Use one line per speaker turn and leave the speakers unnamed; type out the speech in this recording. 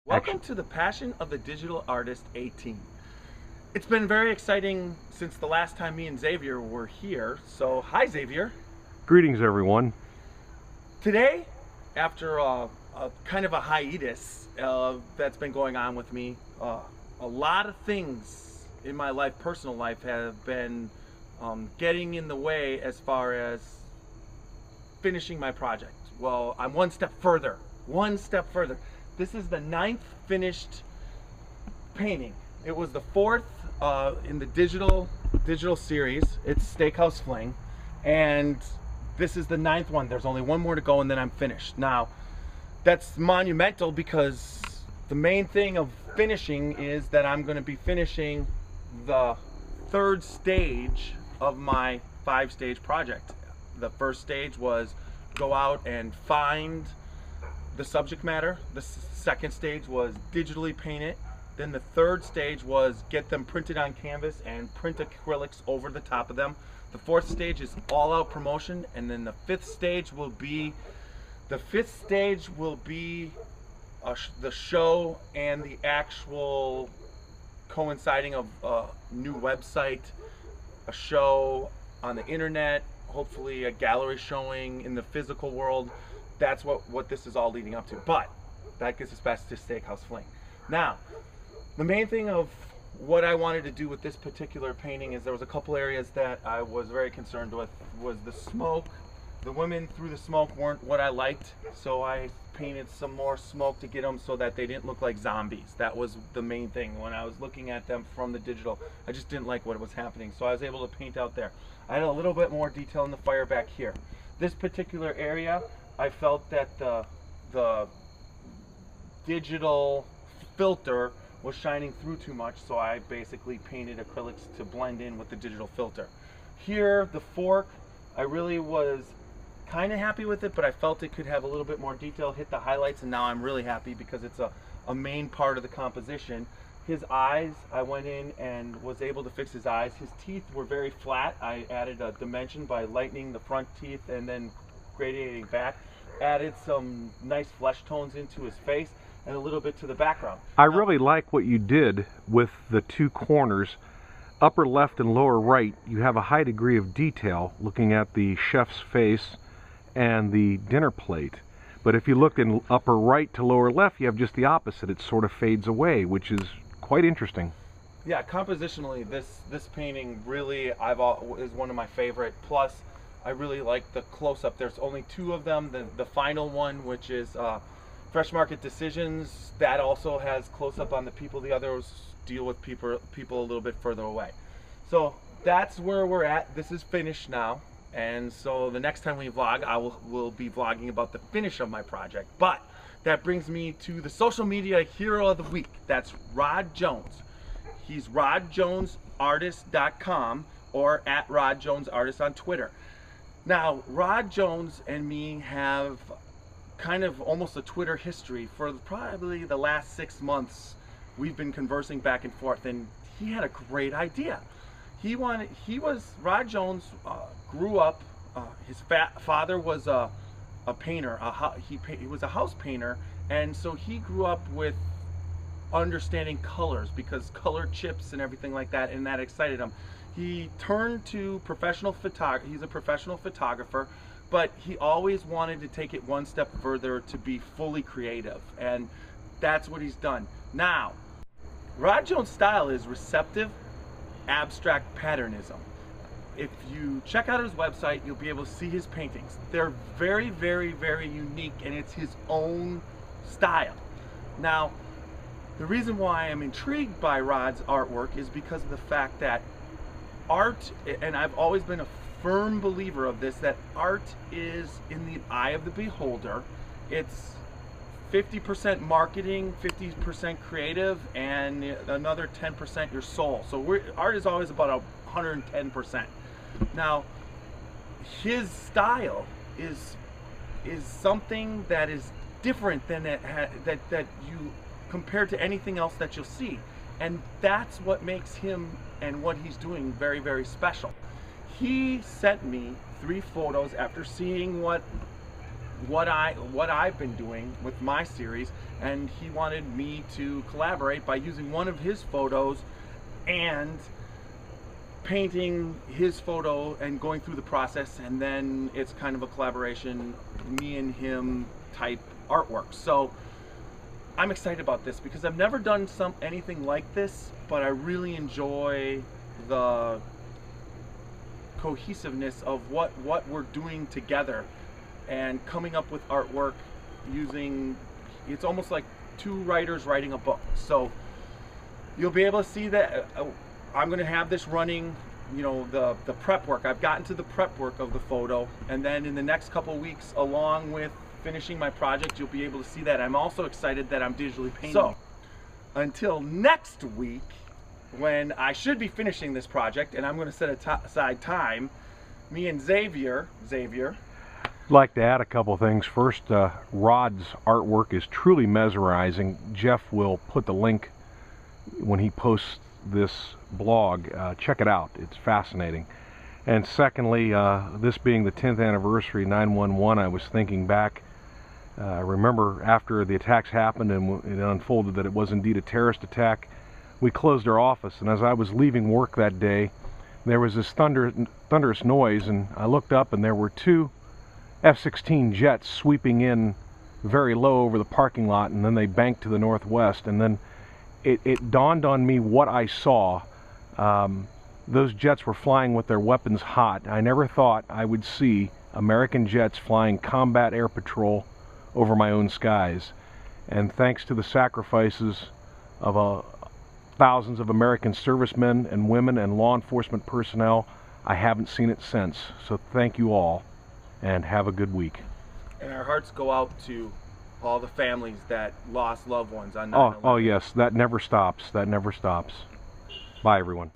Welcome to the Passion of the Digital Artist 18. It's been very exciting since the last time me and Xavier were here. So, hi Xavier.
Greetings, everyone.
Today, after a kind of a hiatus that's been going on with me, a lot of things in my life, personal life, have been getting in the way as far as finishing my project. Well, I'm one step further. This is the 9th finished painting. It was the 4th in the digital series. It's Steakhouse Fling, and this is the 9th one. There's only one more to go and then I'm finished. Now, that's monumental because the main thing of finishing is that I'm going to be finishing the 3rd stage of my 5-stage project. The first stage was go out and find the subject matter. The second stage was digitally paint it. Then the 3rd stage was get them printed on canvas and print acrylics over the top of them. The 4th stage is all out promotion, and then the 5th stage will be the show and the actual coinciding of a new website, a show on the internet, hopefully a gallery showing in the physical world. That's what this is all leading up to. But that gets us back to Steakhouse Fling. Now, the main thing of what I wanted to do with this particular painting is there was a couple areas that I was very concerned with. Was the smoke. The women through the smoke weren't what I liked, so I painted some more smoke to get them so that they didn't look like zombies. That was the main thing. When I was looking at them from the digital, I just didn't like what was happening, so I was able to paint out there. I had a little bit more detail in the fire back here. This particular area, I felt that the digital filter was shining through too much, so I basically painted acrylics to blend in with the digital filter. Here, the fork, I really was kind of happy with it, but I felt it could have a little bit more detail, hit the highlights, and now I'm really happy because it's a main part of the composition. His eyes, I went in and was able to fix his eyes. His teeth were very flat. I added a dimension by lightening the front teeth and then gradiating back. Added some nice flesh tones into his face and a little bit to the background.
I really like what you did with the 2 corners. Upper left and lower right, you have a high degree of detail looking at the chef's face and the dinner plate. But if you look in upper right to lower left, you have just the opposite. It sort of fades away, which is quite interesting.
Yeah, compositionally, this painting really is one of my favorite. Plus, I really like the close-up. There's only 2 of them. The final one, which is Fresh Market Decisions, that also has close-up on the people. The others deal with people a little bit further away. So that's where we're at. This is finished now, and so the next time we vlog, will be vlogging about the finish of my project. But that brings me to the social media hero of the week. That's Rod Jones. He's rodjonesartist.com or at rodjonesartist on Twitter. Now, Rod Jones and me have kind of almost a Twitter history. For probably the last 6 months, we've been conversing back and forth, and he had a great idea. Rod Jones grew up, his father was a painter, he was a house painter, and so he grew up with understanding colors because color chips and everything like that, and that excited him. He turned to professional photography. He's a professional photographer, but he always wanted to take it one step further to be fully creative, and that's what he's done. Now, Rod Jones' style is receptive, abstract patternism. If you check out his website, you'll be able to see his paintings. They're very, very, very unique, and it's his own style. Now, the reason why I'm intrigued by Rod's artwork is because of the fact that art, and I've always been a firm believer of this, that art is in the eye of the beholder. It's 50% marketing, 50% creative, and another 10% your soul. So art is always about 110%. Now, his style is something that is different than that you compared to anything else that you'll see, and that's what makes him and what he's doing very, very special. He sent me 3 photos after seeing what what I've been doing with my series, and he wanted me to collaborate by using one of his photos and painting his photo and going through the process, and then it's kind of a collaboration, me and him type artwork. So I'm excited about this because I've never done anything like this, but I really enjoy the cohesiveness of what we're doing together and coming up with artwork using, it's almost like two writers writing a book. So you'll be able to see that I'm going to have this running, you know, the prep work. I've gotten to the prep work of the photo, and then in the next couple weeks, along with finishing my project, you'll be able to see that. I'm also excited that I'm digitally painting. So until next week, when I should be finishing this project, and I'm going to set aside time, me and Xavier.
I'd like to add a couple things. First, Rod's artwork is truly mesmerizing. Jeff will put the link when he posts this blog. Check it out. It's fascinating. And secondly, this being the 10th anniversary 9/11, I was thinking back. I remember after the attacks happened and it unfolded that it was indeed a terrorist attack, we closed our office, and as I was leaving work that day, there was this thunderous noise, and I looked up and there were two F-16 jets sweeping in very low over the parking lot, and then they banked to the northwest, and then it dawned on me what I saw. Those jets were flying with their weapons hot. I never thought I would see American jets flying combat air patrol over my own skies. And thanks to the sacrifices of thousands of American servicemen and women and law enforcement personnel, I haven't seen it since. So thank you all, and have a good week.
And our hearts go out to all the families that lost loved ones on 9/11.
Oh yes, that never stops. That never stops. Bye, everyone.